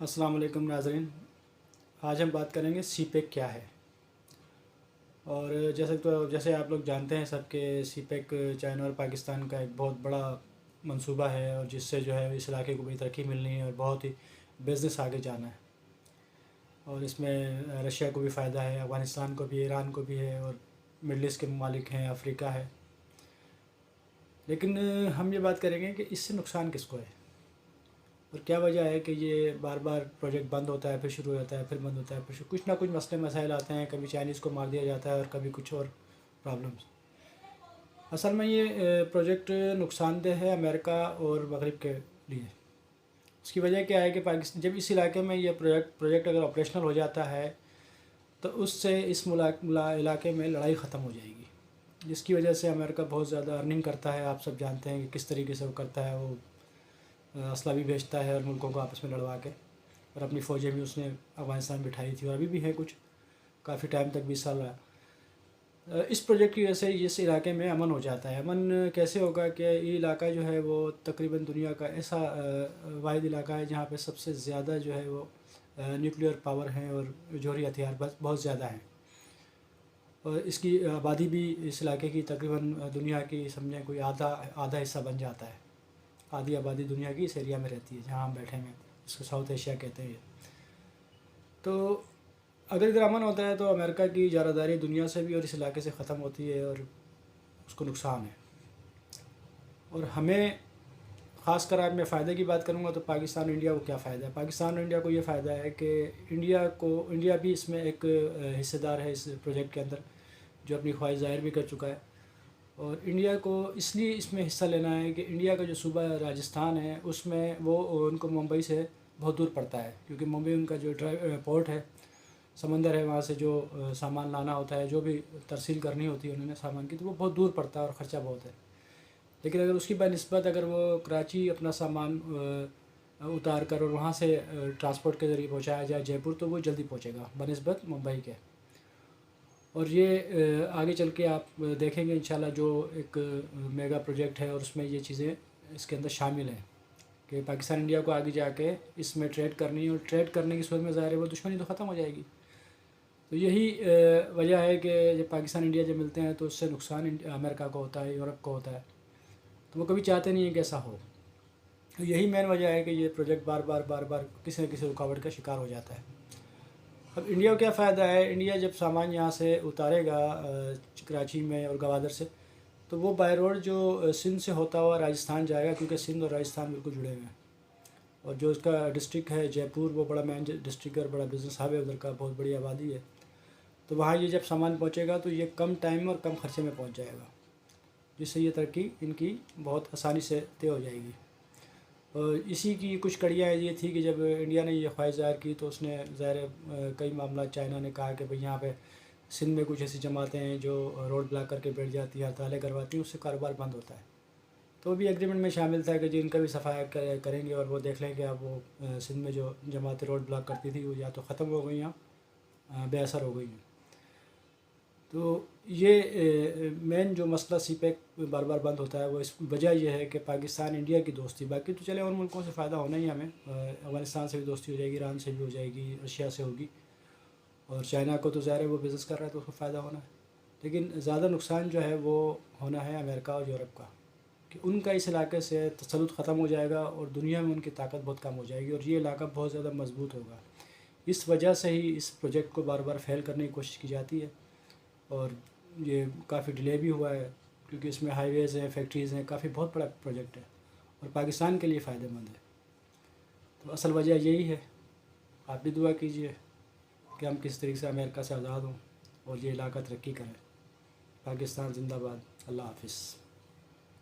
السلام علیکم ناظرین. آج ہم بات کریں گے سی پیک کیا ہے. اور جیسے آپ لوگ جانتے ہیں سب کہ سی پیک چائنا اور پاکستان کا ایک بہت بڑا منصوبہ ہے، اور جس سے جو ہے اس علاقے کو بڑی ترقی ملنی ہے اور بہت ہی بزنس آگے جانا ہے. اور اس میں رشیا کو بھی فائدہ ہے، افغانستان کو بھی، ایران کو بھی ہے، اور مڈل ایسٹ کے ممالک ہیں، افریقہ ہے. لیکن ہم یہ بات کریں گے کہ اس سے نقصان کس کو ہے اور کیا وجہ ہے کہ یہ بار بار پروجیکٹ بند ہوتا ہے، پھر شروع ہو جاتا ہے، پھر بند ہوتا ہے، پھر کچھ نہ کچھ مسئلے مسائل آتے ہیں. کبھی چائنیز کو مار دیا جاتا ہے اور کبھی کچھ اور پرابلمس. اصل میں یہ پروجیکٹ نقصان دہ ہے امریکہ اور مغرب کے لیے. اس کی وجہ کیا ہے کہ پاکستان جب اس علاقے میں یہ پروجیکٹ اگر آپریشنل ہو جاتا ہے تو اس سے اس علاقے میں لڑائی ختم ہو جائے گی، جس کی وجہ سے امریکہ بہت زیادہ ارننگ کرتا ہے. آپ سب جانتے ہیں کہ کس طریقے سے وہ کرتا ہے. وہ اسلحہ بھی بھیجتا ہے اور ملکوں کو آپس میں لڑوا کے، اور اپنی فوجیں بھی اس نے افغانستان بٹھائی تھی، اور ابھی بھی ہیں کچھ، کافی ٹائم تک 20 سال رہا. اس پروجیکٹ کی وجہ سے اس علاقے میں امن ہو جاتا ہے. امن کیسے ہوگا کہ یہ علاقہ جو ہے وہ تقریباً دنیا کا ایسا واحد علاقہ ہے جہاں پہ سب سے زیادہ جو ہے وہ نیوکلیئر پاور ہیں اور جوہری ہتھیار بہت زیادہ ہیں. اور اس کی آبادی بھی اس علاقے کی تقریباً دنیا کی سمجھیں کوئی آدھا حصہ بن جاتا ہے. آدھی آبادی دنیا کی اس ایریا میں رہتی ہے جہاں ہم بیٹھے ہیں، اس کو ساؤتھ ایشیا کہتے ہیں. تو اگر ادھر امن ہوتا ہے تو امریکہ کی اجارہ دنیا سے بھی اور اس علاقے سے ختم ہوتی ہے، اور اس کو نقصان ہے. اور ہمیں خاص کر آج میں فائدے کی بات کروں گا تو پاکستان انڈیا کو کیا فائدہ ہے. پاکستان اور انڈیا کو یہ فائدہ ہے کہ انڈیا بھی اس میں ایک حصہ دار ہے اس پروجیکٹ کے اندر، جو اپنی خواہش ظاہر بھی کر چکا ہے. اور انڈیا کو اس لیے اس میں حصہ لینا ہے کہ انڈیا کا جو صوبہ راجستھان ہے اس میں وہ ان کو ممبئی سے بہت دور پڑتا ہے، کیونکہ ممبئی ان کا جو پورٹ ہے، سمندر ہے، وہاں سے جو سامان لانا ہوتا ہے، جو بھی ترسیل کرنی ہوتی ہے انہوں نے سامان کی، تو وہ بہت دور پڑتا ہے اور خرچہ بہت ہے. لیکن اگر اس کی بنسبت اگر وہ کراچی اپنا سامان اتار کر اور وہاں سے ٹرانسپورٹ کے ذریعے پہنچایا جائے جے پور، تو وہ جلدی پہنچے گا بنسبت ممبئی کے. اور یہ آگے چل کے آپ دیکھیں گے انشاءاللہ جو ایک میگا پروجیکٹ ہے، اور اس میں یہ چیزیں اس کے اندر شامل ہیں کہ پاکستان انڈیا کو آگے جا کے اس میں ٹریڈ کرنی ہے، اور ٹریڈ کرنے کی صورت میں ظاہر ہے وہ دشمنی تو ختم ہو جائے گی. تو یہی وجہ ہے کہ جب پاکستان انڈیا جب ملتے ہیں تو اس سے نقصان امریکہ کو ہوتا ہے، یورپ کو ہوتا ہے. تو وہ کبھی چاہتے نہیں ہیں کہ ایسا ہو. یہی مین وجہ ہے کہ یہ پروجیکٹ بار بار کسی نہ کسی رکاوٹ کا شکار ہو جاتا ہے. اب انڈیا کو کیا فائدہ ہے؟ انڈیا جب سامان یہاں سے اتارے گا کراچی میں اور گوادر سے، تو وہ بائی روڈ جو سندھ سے ہوتا ہوا راجستھان جائے گا، کیونکہ سندھ اور راجستھان بالکل جڑے ہوئے ہیں. اور جو اس کا ڈسٹرکٹ ہے جے پور، وہ بڑا مین ڈسٹرکٹ ہے اور بڑا بزنس ہب ہے، ادھر کا بہت بڑی آبادی ہے. تو وہاں یہ جب سامان پہنچے گا تو یہ کم ٹائم اور کم خرچے میں پہنچ جائے گا، جس سے یہ ترقی ان کی بہت آسانی سے طے ہو جائے گی. اور اسی کی کچھ کڑیاں یہ تھی کہ جب انڈیا نے یہ خواہش ظاہر کی تو اس نے ظاہر کئی معاملات چائنا نے کہا کہ بھئی یہاں پہ سندھ میں کچھ ایسی جماعتیں ہیں جو روڈ بلاک کر کے بیٹھ جاتی ہیں، ہڑتالیں کرواتی ہیں، اس سے کاروبار بند ہوتا ہے. تو بھی ایگریمنٹ میں شامل تھا کہ جن کا بھی صفایا کریں گے اور وہ دیکھ لیں کہ اب وہ سندھ میں جو جماعتیں روڈ بلاک کرتی تھی وہ یا تو ختم ہو گئی ہیں، بے اثر ہو گئی ہیں. تو یہ مین جو مسئلہ سی پیک بار بار بند ہوتا ہے وہ اس وجہ یہ ہے کہ پاکستان انڈیا کی دوستی. باقی تو چلے اور ملکوں سے فائدہ ہونا ہی ہمیں، افغانستان سے بھی دوستی ہو جائے گی، ایران سے بھی ہو جائے گی، رشیا سے ہوگی، اور چائنا کو تو ظاہر ہے وہ بزنس کر رہا ہے تو اس کو فائدہ ہونا ہے. لیکن زیادہ نقصان جو ہے وہ ہونا ہے امریکہ اور یورپ کا، کہ ان کا اس علاقے سے تسلط ختم ہو جائے گا اور دنیا میں ان کی طاقت بہت کم ہو جائے گی، اور یہ علاقہ بہت زیادہ مضبوط ہوگا. اس وجہ سے ہی اس پروجیکٹ کو بار بار فیل کرنے کی کوشش کی جاتی ہے، اور یہ کافی ڈیلے بھی ہوا ہے، کیونکہ اس میں ہائی ویز ہیں، فیکٹریز ہیں، کافی بہت بڑا پروجیکٹ ہے اور پاکستان کے لیے فائدہ مند ہے. تو اصل وجہ یہی ہے. آپ بھی دعا کیجئے کہ ہم کس طریقے سے امریکہ سے آزاد ہوں اور یہ علاقہ ترقی کرے. پاکستان زندہ باد. اللہ حافظ.